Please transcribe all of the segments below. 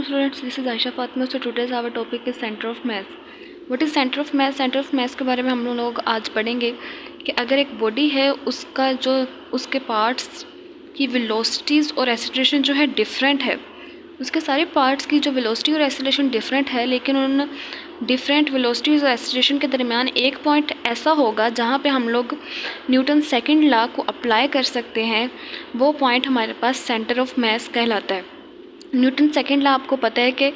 Welcome students, this is Aisha Fatima. So today's our topic is center of mass. What is center of mass? Center of mass के बारे में हम लोग आज पढ़ेंगे कि अगर एक बॉडी है उसका जो उसके पार्ट्स की वेलोसिटीज़ और एक्सीलरेशन जो है डिफरेंट है, उसके सारे पार्ट्स की जो वेलोसिटी और एक्सीलरेशन डिफरेंट है, लेकिन उन डिफरेंट वेलोसिटीज़ और एक्सीलरेशन के दरमियान एक पॉइंट ऐसा होगा जहाँ पे हम लोग न्यूटन सेकंड लॉ को अप्लाई कर सकते हैं, वो पॉइंट हमारे पास सेंटर ऑफ मास कहलाता है। न्यूटन सेकंड लॉ आपको पता है कि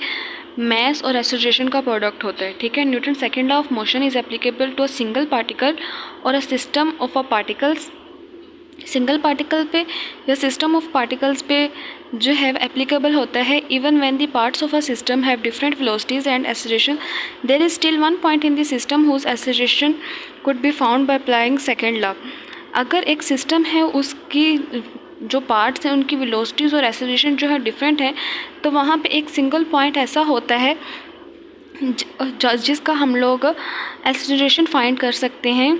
मास और एक्सीलरेशन का प्रोडक्ट होता है, ठीक है। Newton second law of motion is applicable to a single particle और a system of a particles. Single particle पे या सिस्टम ऑफ पार्टिकल्स पे जो है एप्लीकेबल होता है। Even when the parts of a system have different velocities and acceleration, there is still one point in the system whose acceleration could be found by applying second law. अगर एक system है उसकी जो parts हैं उनकी velocities और acceleration जो है डिफरेंट है, तो वहाँ पे एक सिंगल पॉइंट ऐसा होता है जिसका हम लोग एक्सीलरेशन फाइंड कर सकते हैं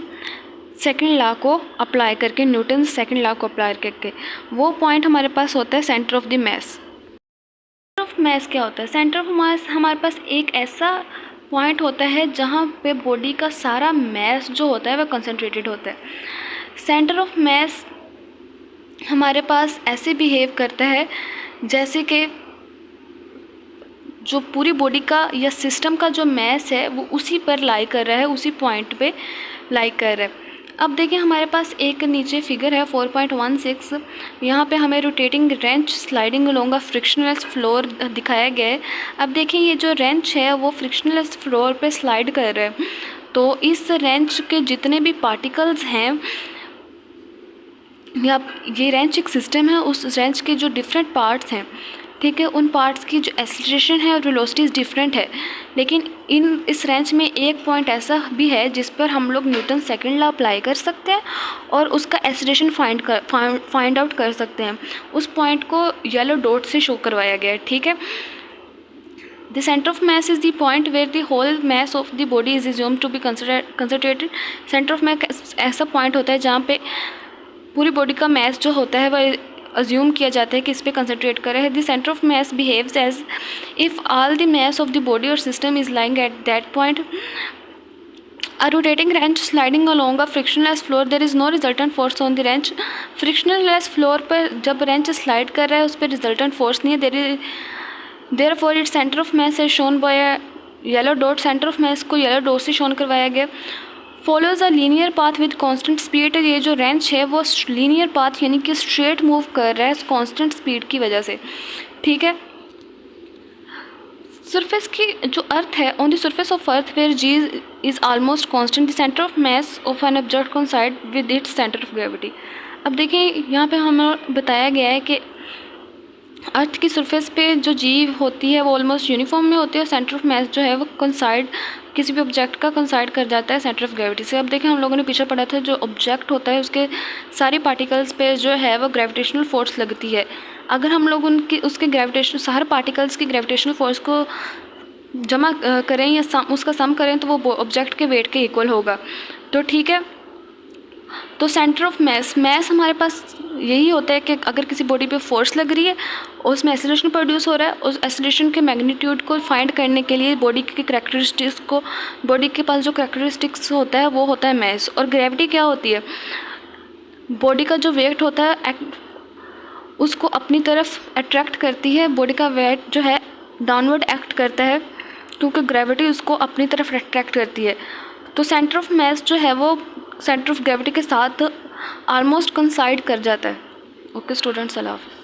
सेकंड लॉ को अप्लाई करके, न्यूटन सेकंड लॉ को अप्लाई करके। वो पॉइंट हमारे पास होता है centre of the mass. Centre of मास क्या होता है? सेंटर ऑफ मास हमारे पास एक ऐसा पॉइंट होता है जहाँ पे बॉडी का सारा मास जो होता है वह कंसनट्रेटेड होता है। सेंटर ऑफ मास हमारे पास ऐसे बिहेव करता है जैसे कि जो पूरी बॉडी का या सिस्टम का जो मास है वो उसी पर लाई कर रहा है, उसी पॉइंट पे लाई कर रहा है। अब देखिए हमारे पास एक नीचे फिगर है 4.16, यहाँ पे हमें rotating wrench sliding along a frictionless floor दिखाया गया है। अब देखिए ये जो रेंच है वो फ्रिक्शनलेस फ्लोर पे स्लाइड कर रहा है, तो इस रेंच के जितने भी पार्टिकल्स हैं या ये रेंच एक सिस्टम है, उस रेंच के जो डिफरेंट पार्ट्स हैं, ठीक है, उन पार्ट्स की जो एक्सीलरेशन है और वेलोसिटीज़ डिफरेंट है। लेकिन इस रेंच में एक पॉइंट ऐसा भी है जिस पर हम लोग न्यूटन सेकंड लॉ अप्लाई कर सकते हैं और उसका एक्सीलरेशन फाइंड आउट कर सकते हैं। उस पॉइंट को येलो डॉट से शो करवाया गया है, ठीक है। The center of mass is the point where the whole mass of the body is assumed to be concentrated. Center of mass ऐसा पॉइंट होता है जहाँ पे पूरी बॉडी का मास जो होता है वह अज्यूम किया जाता है कि इस पर कंसनट्रेट करे है। The centre of mass behaves as if all the mass of the body और system is lying at that point. A rotating wrench sliding along a frictionless floor, there is no resultant force on the wrench. Frictionless floor पर जब wrench slide कर रहा है उस पर resultant force नहीं है, therefore its center of mass is shown by a yellow dot. Centre of मास को येलो डॉट से शोन करवाया गया। Follows a linear path with constant speed. ये जो रेंच है वो लीनियर पाथ यानी कि स्ट्रेट मूव कर रहा है कांस्टेंट स्पीड की वजह से, ठीक है। सरफेस की जो अर्थ है, on the surface of earth where g is almost constant, the centre of mass of an object coincide with its centre of gravity. अब देखिए यहाँ पे हमें बताया गया है कि अर्थ की सरफेस पे जो जी होती है वो ऑलमोस्ट यूनिफॉर्म में होती है और सेंटर ऑफ मास जो है वो कंसाइड किसी भी ऑब्जेक्ट का कंसाइड कर जाता है सेंटर ऑफ ग्रेविटी से। अब देखें हम लोगों ने पीछे पढ़ा था जो ऑब्जेक्ट होता है उसके सारे पार्टिकल्स पे जो है वो ग्रेविटेशनल फोर्स लगती है। अगर हम लोग उसके ग्रेविटेशनल हर पार्टिकल्स की ग्रेविटेशनल फोर्स को जमा करें या उसका सम करें तो वो ऑब्जेक्ट के वेट के इक्वल होगा, तो ठीक है। तो सेंटर ऑफ मास हमारे पास यही होता है कि अगर किसी बॉडी पे फोर्स लग रही है और उसमें एक्सीलरेशन प्रोड्यूस हो रहा है, उस एक्सीलरेशन के मैग्नीट्यूड को फाइंड करने के लिए बॉडी की करैक्टरिस्टिक्स को, बॉडी के पास जो करैक्टरिस्टिक्स होता है वो होता है मास। और ग्रेविटी क्या होती है? बॉडी का जो वेट होता है उसको अपनी तरफ अट्रैक्ट करती है, बॉडी का वेट जो है डाउनवर्ड एक्ट करता है क्योंकि ग्रेविटी उसको अपनी तरफ अट्रैक्ट करती है। तो सेंटर ऑफ मास जो है वो सेंटर ऑफ ग्रेविटी के साथ ऑलमोस्ट कंसाइड कर जाता है। ओके स्टूडेंट्स, अल्लाह हाफ़िज़।